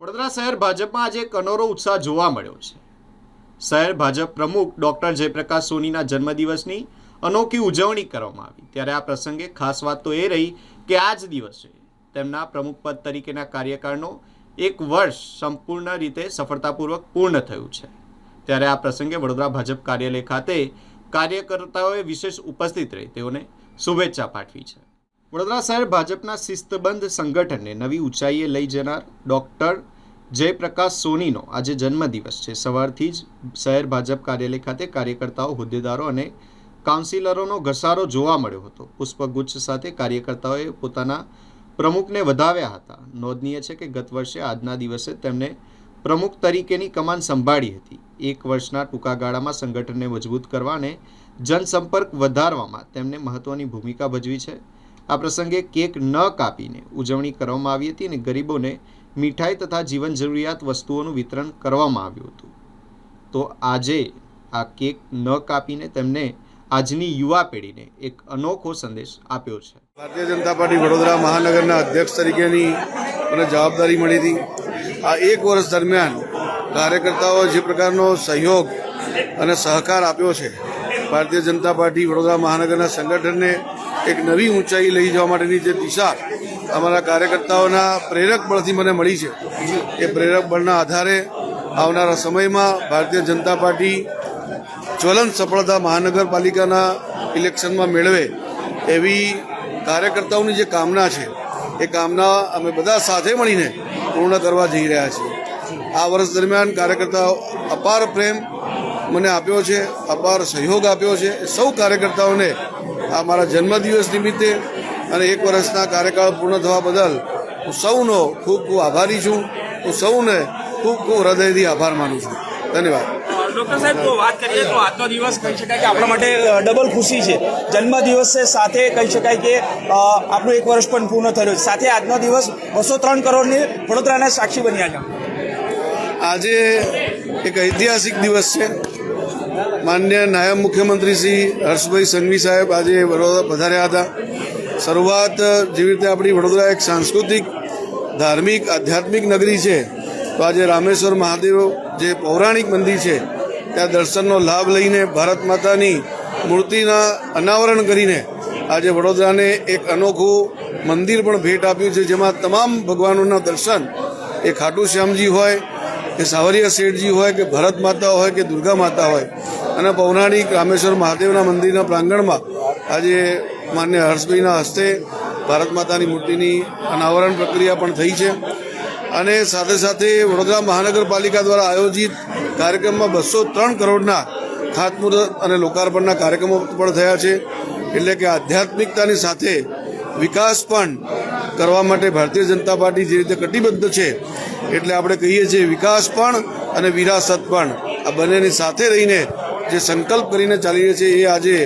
વડોદરા શહેર ભાજપમાં આજે એક અનોરો ઉત્સાહ જોવા મળ્યો છે। શહેર ભાજપ પ્રમુખ ડોક્ટર જયપ્રકાશ સોનીના જન્મદિવસની અનોખી ઉજવણી કરવામાં આવી, ત્યારે આ પ્રસંગે ખાસ વાત તો એ રહી કે આ જ દિવસે તેમના પ્રમુખ પદ તરીકેના કાર્યકાળનો 1 વર્ષ સંપૂર્ણ રીતે સફળતાપૂર્વક પૂર્ણ થયું છે। ત્યારે આ પ્રસંગે વડોદરા ભાજપ કાર્યાલય ખાતે કાર્યકર્તાઓએ વિશેષ ઉપસ્થિત રહી તેઓને શુભેચ્છા પાઠવી છે। વડોદરા શહેર ભાજપના શિસ્તબદ્ધ સંગઠનને નવી ઊંચાઈએ લઈ જનાર ડોક્ટર જયપ્રકાશ સોનીનો આજે જન્મદિવસ છે। સવારથી જ શહેર ભાજપ કાર્યાલય ખાતે કાર્યકર્તાઓ, હોદ્દેદારો અને કાઉન્સિલરોનો ઘસારો જોવા મળ્યો હતો। પુષ્પગુચ્છ સાથે કાર્યકર્તાઓએ પોતાના પ્રમુખને વધાવ્યા હતા। નોંધનીય છે કે ગત વર્ષે આજના દિવસે તેમને પ્રમુખ તરીકેની કમાન સંભાળી હતી। 1 વર્ષના ટૂંકા ગાળામાં સંગઠનને મજબૂત કરવા અને જનસંપર્ક વધારવામાં તેમને મહત્વની ભૂમિકા ભજવી છે। આ પ્રસંગે કેક ન કાપીને ઉજવણી કરવામાં આવી હતી અને ગરીબોને મીઠાઈ તથા જીવન જરૂરિયાત વસ્તુઓનું વિતરણ કરવામાં આવ્યું હતું। તો આજે આ કેક ન કાપીને તેમને આજની યુવા પેઢીને એક અનોખો સંદેશ આપ્યો છે। ભારતીય જનતા પાર્ટી વડોદરા મહાનગરના અધ્યક્ષ તરીકેની મને જવાબદારી મળી હતી। આ 1 વર્ષ દરમિયાન કાર્યકર્તાઓ જે પ્રકારનો સહયોગ અને સહકાર આપ્યો છે, ભારતીય જનતા પાર્ટી વડોદરા મહાનગરના સંગઠનને એક નવી ઊંચાઈ લઈ જવા માટેની જે દિશા અમારા કાર્યકર્તાઓના પ્રેરક બળથી મને મળી છે, એ પ્રેરક બળના આધારે આવનારા સમયમાં ભારતીય જનતા પાર્ટી જ્વલંત સફળતા મહાનગરપાલિકાના ઇલેક્શનમાં મેળવે એવી કાર્યકર્તાઓની જે કામના છે, એ કામના અમે બધા સાથે મળીને પૂર્ણ કરવા જઈ રહ્યા છીએ। આ વર્ષ દરમિયાન કાર્યકર્તાઓ અપાર પ્રેમ મને આપ્યો છે, અપાર સહયોગ આપ્યો છે। સૌ કાર્યકર્તાઓને આ મારા જન્મદિવસ નિમિત્તે અને 1 વર્ષના કાર્યકાળ પૂર્ણ થવા બદલ હું સૌનો ખૂબ ખૂબ આભારી છું। હું સૌને ખૂબ ખૂબ હૃદયથી આભાર માનું છું। ધન્યવાદ। ડોક્ટર સાહેબ, તો વાત કરીએ તો આજનો દિવસ કહી શકાય કે આપણા માટે ડબલ ખુશી છે। જન્મદિવસ સાથે કહી શકાય કે આપણું 1 વર્ષ પણ પૂર્ણ થયું છે, સાથે આજનો દિવસ 203 કરોડની વડોદરાના સાક્ષી બન્યા છે। આજે એક ઐતિહાસિક દિવસ છે। માનનીય નાયબ મુખ્યમંત્રી શ્રી હર્ષભાઈ સંઘવી સાહેબ આજે વડોદરા પધાર્યા હતા। શરૂઆત જેવી રીતે આપણી વડોદરા એક સાંસ્કૃતિક, ધાર્મિક, આધ્યાત્મિક નગરી છે, તો આજે રામેશ્વર મહાદેવ જે પૌરાણિક મંદિર છે ત્યાં દર્શનનો લાભ લઈને ભારત માતાની મૂર્તિના અનાવરણ કરીને આજે વડોદરાને એક અનોખું મંદિર પણ ભેટ આપ્યું છે, જેમાં તમામ ભગવાનોના દર્શન, એ ખાટુ શ્યામજી હોય કે સાવરિયા શેઠજી હોય કે ભરત માતા હોય કે દુર્ગા માતા હોય, અને પૌરાણિક રામેશ્વર મહાદેવના મંદિરના પ્રાંગણમાં આજે માન્ય હર્ષભાઈના હસ્તે ભારત માતાની મૂર્તિની અનાવરણ પ્રક્રિયા પણ થઈ છે। અને સાથે સાથે વડોદરા મહાનગરપાલિકા દ્વારા આયોજિત કાર્યક્રમમાં 203 કરોડના ખાતમુહૂર્ત અને લોકાર્પણના કાર્યક્રમો પણ થયા છે। એટલે કે આધ્યાત્મિકતાની સાથે વિકાસ પણ કરવા માટે ભારતીય જનતા પાર્ટી જે રીતે કટિબદ્ધ છે, એટલે આપણે કહીએ છીએ વિકાસ પણ અને વિરાસત પણ, આ બંનેની સાથે રહીને જે સંકલ્પ કરીને ચાલી રહ્યા છે, એ આજે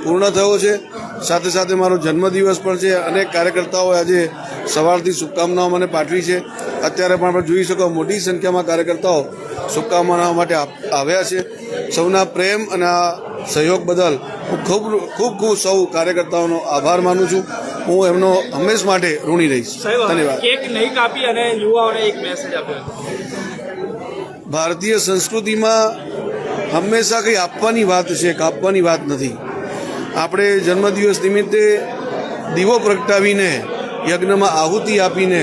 પૂર્ણ થયો છે। સાથે સાથે મારો જન્મદિવસ પણ છે, અનેક કાર્યકર્તાઓએ આજે સવારથી શુભકામનાઓ મને પાઠવી છે। અત્યારે પણ આપણે જોઈ શકો મોટી સંખ્યામાં કાર્યકર્તાઓ શુભકામનાઓ માટે આવ્યા છે। સૌના પ્રેમ અને આ સહયોગ બદલ હું ખૂબ ખૂબ સૌ કાર્યકર્તાઓનો આભાર માનું છું। હું એમનો હંમેશ માટે ઋણી રહીશ। ધન્યવાદ। કેક નહીં કાપી અને યુવાઓને એક મેસેજ આપ્યો। ભારતીય સંસ્કૃતિમાં હંમેશા કંઈ આપવાની વાત છે, કાપવાની વાત નથી। આપણે જન્મદિવસ નિમિત્તે દીવો પ્રગટાવીને, યજ્ઞમાં આહુતિ આપીને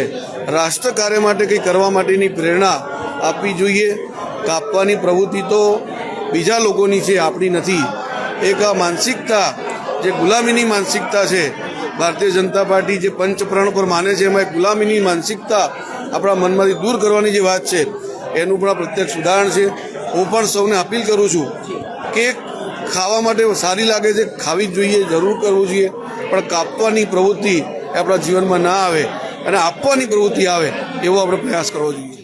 રાષ્ટ્ર કાર્ય માટે કંઈ કરવા માટેની પ્રેરણા આપવી જોઈએ। કાપવાની પ્રવૃત્તિ તો બીજા લોકોની છે, આપણી નથી। એક આ માનસિકતા, જે ગુલામીની માનસિકતા છે, ભારતીય જનતા પાર્ટી જે પંચપ્રાણ પર માને છે, એમાં એક ગુલામીની માનસિકતા આપણા મનમાંથી દૂર કરવાની જે વાત છે, એનું પણ આ પ્રત્યક્ષ ઉદાહરણ છે। હું પણ સૌને અપીલ કરું છું કે ખાવા માટે સારી લાગે છે, ખાવી જ જોઈએ, જરૂર કરવું જોઈએ, પણ કાપવાની પ્રવૃત્તિ આપણા જીવનમાં ના આવે અને આપવાની પ્રવૃત્તિ આવે એવો આપણે પ્રયાસ કરવો જોઈએ।